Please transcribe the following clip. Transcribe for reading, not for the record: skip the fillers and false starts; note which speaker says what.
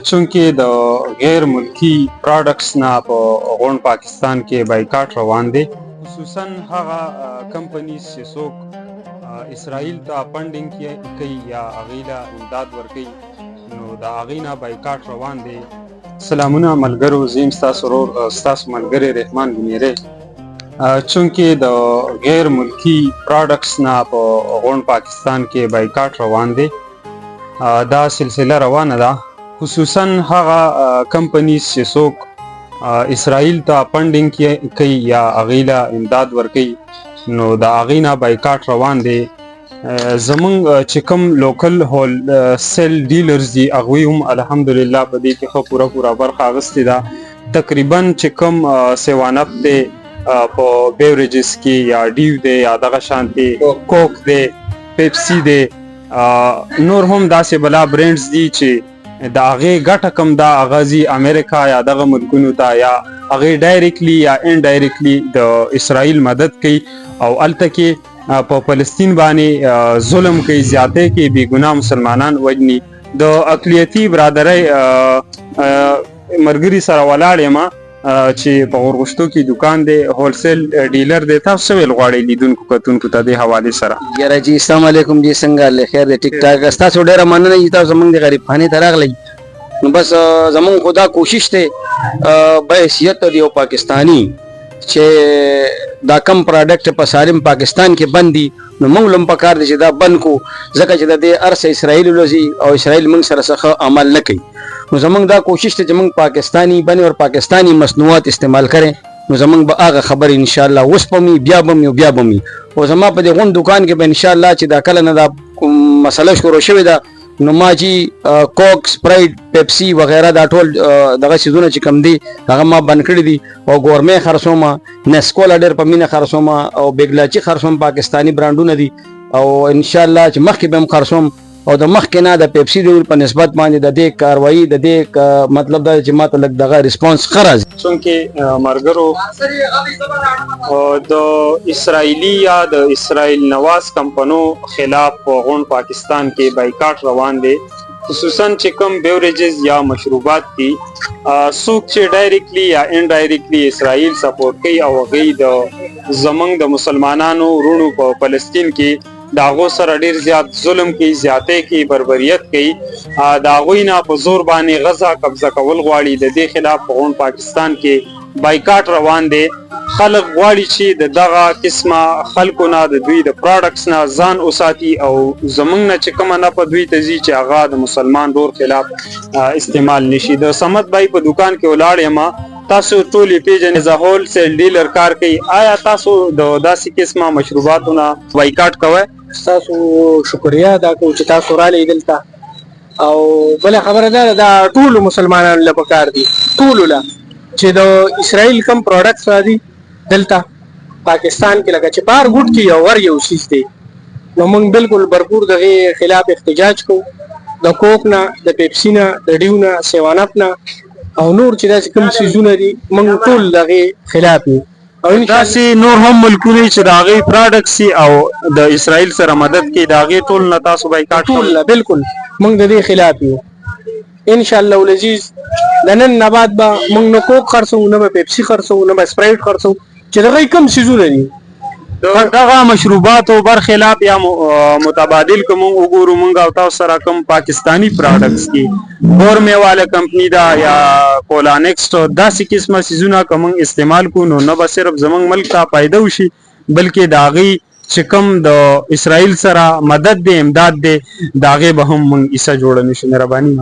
Speaker 1: چونکې د غیر ملکی پروډکټس نه په غونډ پاکستان کې بایکاټ روان دی، خصوصا هغه کمپنیز چې څوک اسرائیل ته فنډینګ کوي یا هغې له امداد ورکوي، نو د هغې نه بایکاټ روان دی. سلامونه ملګرو، زه یم ستاسو ورور ستاسو ملګری رحمان بنیری. چونکې د غیر ملکی پروډکټس نه په غونډ پاکستان کې بایکاټ روان دی، دا سلسله روانه ده، خصوصا هغه کمپنیز چې څوک اسرائیل ته فنډینګ کوي یا هغې له امداد ورکوي، نو د هغې نه بایکاټ روان دی. زمونږ چې کوم لوکل هول سیل ډیلرز دي، هغوی هم الحمدلله په دې کې ښه پوره برخه اخیستې ده. تقریبا چې کوم سیوانپ دی په بیوریجز کې، یا ډیو دی، یا دغه شانتې کوک دی، پیپسي دی، نور هم داسې بلا برینډز دي چې د هغې ګټه کم ده هغه ځي امریکا یا دغه ملکونو ته، یا هغې ډایرکټلي یا انډایرکټلي د اسرائیل مدد کوي او هلته کې په فلسطین باندې ظلم کوي، زیاتی کوي، بېګناه مسلمانان وژني. د اقلیتي برادرۍ ملګري سره ولاړ یم چې په غورغشتو کې دکان دی، هولسیل ډیلر دی. تاسو څه ویل غواړئ لیدونکو کتونکو ته دې حوالې سره؟
Speaker 2: یاره جی السلام علیکم جی، څنګه حال دی؟ خیر دی؟ ټیک ټاک. ستاسو ډېره مننه چې تاسو زموږ د غریب خانې ته راغلی. نو بس زموږ خو دا کوشش دی بحیثیت د یو پاکستاني چې دا کم پروډکټ په سالم پاکستان کې بند دي، نو موږ هم پکار دی چې دا بند کو، ځکه چې د دې هر څه اسرائیل لوځي او اسرائیل موږ سره څه عمل نه کوي. نو زموږ دا کوشش دی چې موږ پاکستانی بنې او پاکستانی مصنوعات استعمال کړي. نو زموږ به هغه خبرې انشاءالله اوس به مې بیا به مې او زما په دې غونډ دکان کې به انشاءالله چې دا کله نه دا مسله شروع شوې ده، نو ما چې کوک، سپرایټ، پیپسي وغیره دا ټول دغه څیزونه چې کم دي هغه ما بند کړي دي، او ګورمې خرڅوم، نسکولا ډېر په مینه خرڅوم، او بیګلاچي خرڅوم، پاکستاني برانډونه دي، او انشاءالله چې مخکې به هم خرڅوم. او د مخکې نه د پیپسي د په نسبت باندې د دې کاروایي د دې مطلب دا چې ماته لږ دغه ریسپانس ښه راځي.
Speaker 1: چونکې ملګرو د اسرائیلي یا د اسرائیل نواز کمپنو خلاف په غونډ پاکستان کې بایکاټ روان دی، خصوصا چې کوم بیوریجز یا مشروبات دي، څوک چې ډایرکټلي یا انډایرکټلي اسرائیل سپورټ کوي او هغوی د زموږ د مسلمانانو وروڼو په فلسطین کې د هغو سره ډېر زیات ظلم کوي، زیاتی کوي، بربریت کوي، د هغوی نه په زور باندې غزه قبضه کول غواړي. د دې خلاف په غونډ پاکستان کې بایکاټ روان دی. خلک غواړي چې د دغه قسمه خلکو نه د دوی د پروډکټس نه ځان وساتي، او زموږ نه چې کومه نه په دوی ته ځي چې هغه د مسلمان ورور خلاف استعمال نشي. د صمد بای په دکان کې ولاړ یم، تاسو ټول یې پیژنئ، زه هول سیل ډیلر کار کوي. آیا تاسو د داسې قسمه مشروباتو نه بایکاټ کوئ؟
Speaker 3: تاسو شکریه ادا کوم چې تاسو راغلئ دلته. او بله خبره دا ده، دا ټولو مسلمانانو له پکار دي، ټولو له چې د اسرائیل کم پروډکټس راځي دلته پاکستان کې، لکه چې په هر ګوټ کې یو څیز دی، نو موږ بالکل برپور دغې خلاف احتجاج کوو، د کوک نه، د پیپسي نه، د ډیو نه، سیوانپ نه، او نور چې داسې کوم څیزونه دي موږ ټول دغې خلاف یو. او
Speaker 1: داسې نور هم ملکونه چې د هغې پروډکټس دي او د اسرائیل سره مدد کوي، د هغې ټول نه تاسو بایکاټ کوئ؟
Speaker 3: ټول نه، بالکل موږ د دې خلاف یو. انشاءالله العزیز د نن نه بعد به موږ نه کوک خرڅوو، نه به پیپسي خرڅوو، نه به سپرایټ خرڅوو، چې دغه کوم څیزونه دي
Speaker 1: دغه مشروباتو برخلاف یا متبادل که مونږ وګورو، مونږ او تاسو سره کوم پاکستاني پروډکټس کې ګورمې والا کمپني ده یا کولانکسټ، داسې قسمه څیزونه که مونږ استعمال کړو، نو نه به صرف زموږ ملک ته فایده وشي، بلکې د هغې چې کوم د اسرائیل سره مدد دی، امداد دی، د هغې به هم مونږ حصه جوړه نشو. مهرباني.